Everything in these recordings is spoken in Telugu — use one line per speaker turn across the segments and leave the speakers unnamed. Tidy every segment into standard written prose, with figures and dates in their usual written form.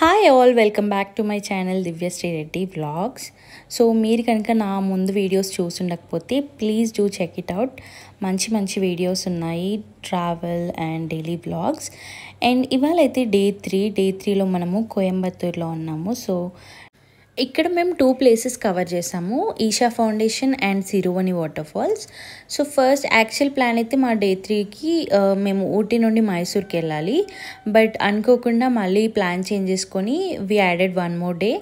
Hi all welcome back to my channel Divyashree Reddy vlogs. So మీరు కనుక నా ముందు వీడియోస్ చూసుండకపోతే please do check it out. మంచి మంచి వీడియోస్ ఉన్నాయి, travel and daily vlogs. And ఇవాళ అయితే డే 3లో మనము కోయంబత్తూర్లో ఉన్నాము. సో ఇక్కడ మేము 2 ప్లేసెస్ కవర్ చేసాము, Isha Foundation and Siruvani water falls. So first actual plan అయితే మా డే 3కి మేము ఊటీ నుండి మైసూర్కి వెళ్ళాలి. బట్ అనుకోకుండా మళ్ళీ ప్లాన్ చేంజ్ చేసుకొని we added 1 more day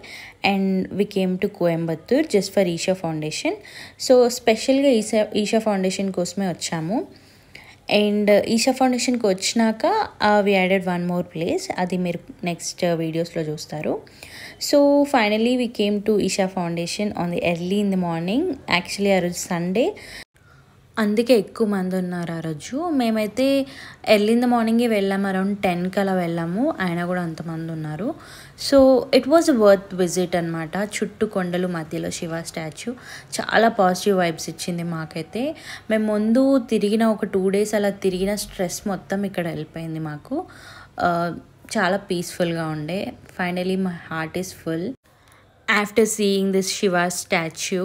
and we came to Coimbatore just for Isha Foundation. So స్పెషల్గా ఈషా ఫౌండేషన్ కోసమే వచ్చాము. అండ్ ఈషా ఫౌండేషన్కి వచ్చినాక వి యాడెడ్ 1 more ప్లేస్, అది మీరు నెక్స్ట్ వీడియోస్లో చూస్తారు. So finally we came to Isha Foundation on the early in the morning. Actually ఆ రోజు సండే, అందుకే ఎక్కువ మంది ఉన్నారు ఆ రోజు. మేమైతే ఎర్లీ ఇన్ ద మార్నింగే వెళ్ళాము, అరౌండ్ 10కి అలా వెళ్ళాము, అయినా కూడా అంతమంది ఉన్నారు. So it was worth visit అనమాట. చుట్టూ కొండలు మధ్యలో శివ స్టాచ్యూ చాలా పాజిటివ్ వైబ్స్ ఇచ్చింది మాకైతే. మేము ముందు తిరిగిన ఒక 2 days అలా తిరిగిన స్ట్రెస్ మొత్తం ఇక్కడ వెళ్ళిపోయింది మాకు. చాలా పీస్ఫుల్గా ఉండే. Finally my heart is full after seeing this Shiva statue.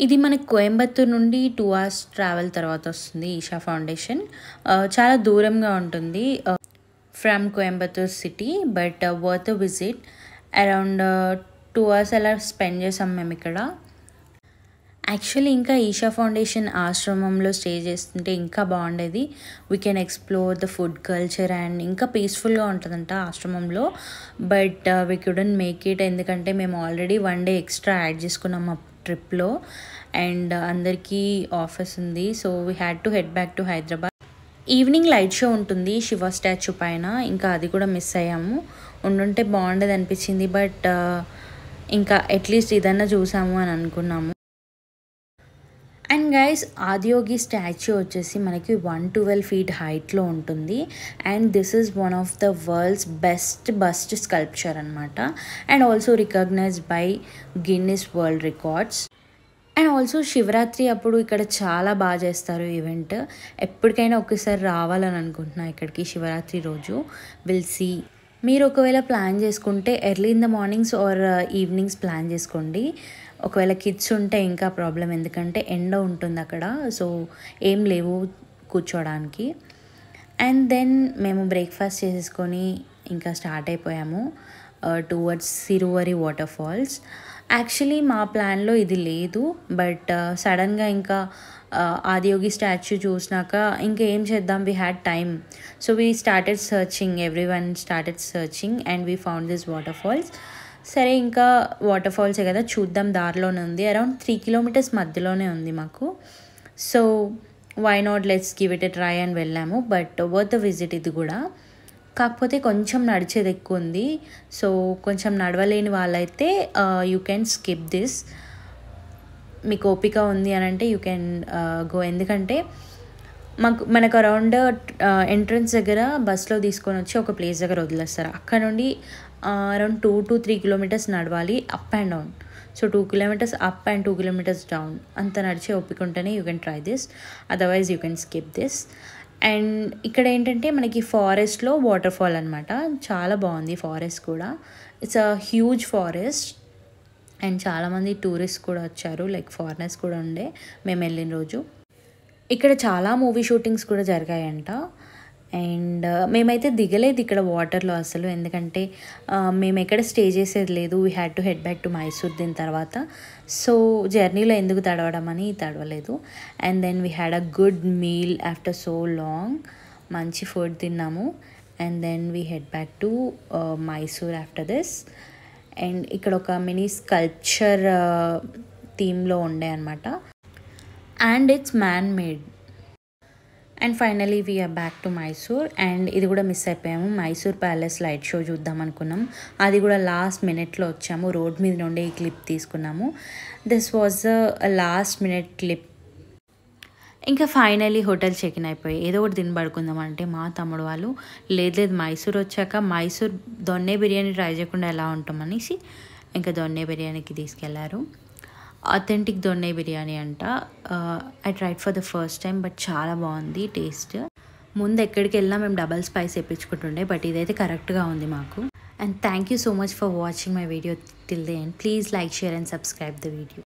ఇది మనకు కోయంబత్తూర్ నుండి 2 hours ట్రావెల్ తర్వాత వస్తుంది ఈషా ఫౌండేషన్. చాలా దూరంగా ఉంటుంది from Coimbatore city, but worth visit. Around 2 hours అలా స్పెండ్ చేసాం మేము ఇక్కడ. యాక్చువల్లీ ఇంకా ఈషా ఫౌండేషన్ ఆశ్రమంలో స్టే చేస్తుంటే ఇంకా బాగుండేది. We can explore the food culture and ఇంకా పీస్ఫుల్గా ఉంటుందంట ఆశ్రమంలో. But we couldn't make it, ఎందుకంటే మేము ఆల్రెడీ 1 day ఎక్స్ట్రా యాడ్ చేసుకున్నాం మా ట్రిప్లో అండ్ అందరికీ ఆఫీస్ ఉంది. So we had to head back to Hyderabad. Evening light show ఉంటుంది శివ స్టాచ్యూ పైన, ఇంకా అది కూడా మిస్ అయ్యాము. ఉండుంటే బాగుండేది అనిపించింది, బట్ ఇంకా అట్లీస్ట్ ఇదన్నా చూసాము అని అనుకున్నాము. అండ్ గైస్, ఆదియోగి స్టాచ్యూ వచ్చేసి మనకి 112 feet హైట్లో ఉంటుంది. And this is one of the world's best sculpture అనమాట. And also recognised by Guinness World Records. And also Shivaratri అప్పుడు ఇక్కడ చాలా బాగా చేస్తారు ఈవెంట్. ఎప్పటికైనా ఒకసారి రావాలని అనుకుంటున్నా ఇక్కడికి శివరాత్రి రోజు. Will see. మీరు ఒకవేళ ప్లాన్ చేసుకుంటే early in the mornings or evenings plan చేసుకోండి. ఒకవేళ కిడ్స్ ఉంటే ఇంకా ప్రాబ్లం, ఎందుకంటే ఎండ ఉంటుంది అక్కడ, సో ఏం లేవు కూర్చోడానికి. అండ్ దెన్ మేము బ్రేక్ఫాస్ట్ చేసేసుకొని ఇంకా స్టార్ట్ అయిపోయాము టువర్డ్స్ సిరువరి వాటర్ ఫాల్స్. యాక్చువల్లీ మా ప్లాన్లో ఇది లేదు, బట్ సడన్గా ఇంకా ఆదియోగి స్టాచ్యూ చూసినాక ఇంకా ఏం చేద్దాం, we had time. So we started searching, everyone started searching and we found this water falls. సరే ఇంకా వాటర్ ఫాల్సే కదా చూద్దాం, దారిలోనే ఉంది. అరౌండ్ 3 kilometers మధ్యలోనే ఉంది మాకు. So why not, let's give it a try అని వెళ్ళాము. బట్ వర్త్ ద విజిట్ ఇది కూడా. కాకపోతే కొంచెం నడిచేది ఎక్కువ ఉంది. సో కొంచెం నడవలేని వాళ్ళైతే యూ కెన్ స్కిప్ దిస్. మీకు ఓపిక ఉంది అని అంటే యూ కెన్ గో, ఎందుకంటే మనకు అరౌండ్ ఎంట్రన్స్ దగ్గర బస్లో తీసుకొని వచ్చి ఒక ప్లేస్ దగ్గర వదిలేస్తారు. అక్కడ నుండి అరౌండ్ 2 to 3 kilometers నడవాలి up and down. So 2 kilometers up and 2 kilometers down, అంత నడిచే ఓపిక ఉంటేనే you can try this, otherwise you can skip this. And ఇక్కడ ఏంటంటే మనకి ఫారెస్ట్లో వాటర్ ఫాల్ అనమాట. చాలా బాగుంది ఫారెస్ట్ కూడా. It's a huge forest and చాలామంది టూరిస్ట్ కూడా వచ్చారు, లైక్ ఫారినర్స్ కూడా ఉండే మేము వెళ్ళిన రోజు. ఇక్కడ చాలా మూవీ షూటింగ్స్ కూడా జరిగాయంట. అండ్ మేమైతే దిగలేదు ఇక్కడ వాటర్లో అసలు, ఎందుకంటే మేము ఎక్కడ స్టే చేసేది లేదు. We had to head back to Mysore దీని తర్వాత. సో జర్నీలో ఎందుకు తడవడం అని తడవలేదు. And then we had a good meal after so long. మంచి ఫుడ్ తిన్నాము. And then we head back to Mysore after this. And ఇక్కడ ఒక మినీ స్కల్ప్చర్ థీమ్లో ఉండే అనమాట. And it's man made. And finally we're back to Mysore. And ఇది కూడా మిస్ అయిపోయాము, మైసూర్ ప్యాలెస్ లైట్ షో చూద్దాం అనుకున్నాం, అది కూడా లాస్ట్ మినిట్లో వచ్చాము. రోడ్ మీద నుండి ఈ క్లిప్ తీసుకున్నాము. This was a last minute clip. ఇంకా ఫైనలీ హోటల్ చెక్ ఇన్ అయిపోయి ఏదో ఒకటి తిని పడుకుందాం అంటే మా తమ్ముడు వాళ్ళు లేదు మైసూర్ వచ్చాక మైసూర్ దొన్నే బిర్యానీ ట్రై చేయకుండా ఎలా ఉంటామనేసి ఇంకా దొన్నే బిర్యానీకి తీసుకెళ్లారు. అథెంటిక్ దొన్నె బిర్యానీ అంట. I tried for the first time, but చాలా బాగుంది టేస్ట్. ముందు ఎక్కడికి వెళ్ళినా మేము డబల్ స్పైస్ వేయించుకుంటుండే, బట్ ఇదైతే కరెక్ట్గా ఉంది మాకు. And thank you so much for watching my video till the end. Please like, share and subscribe the video.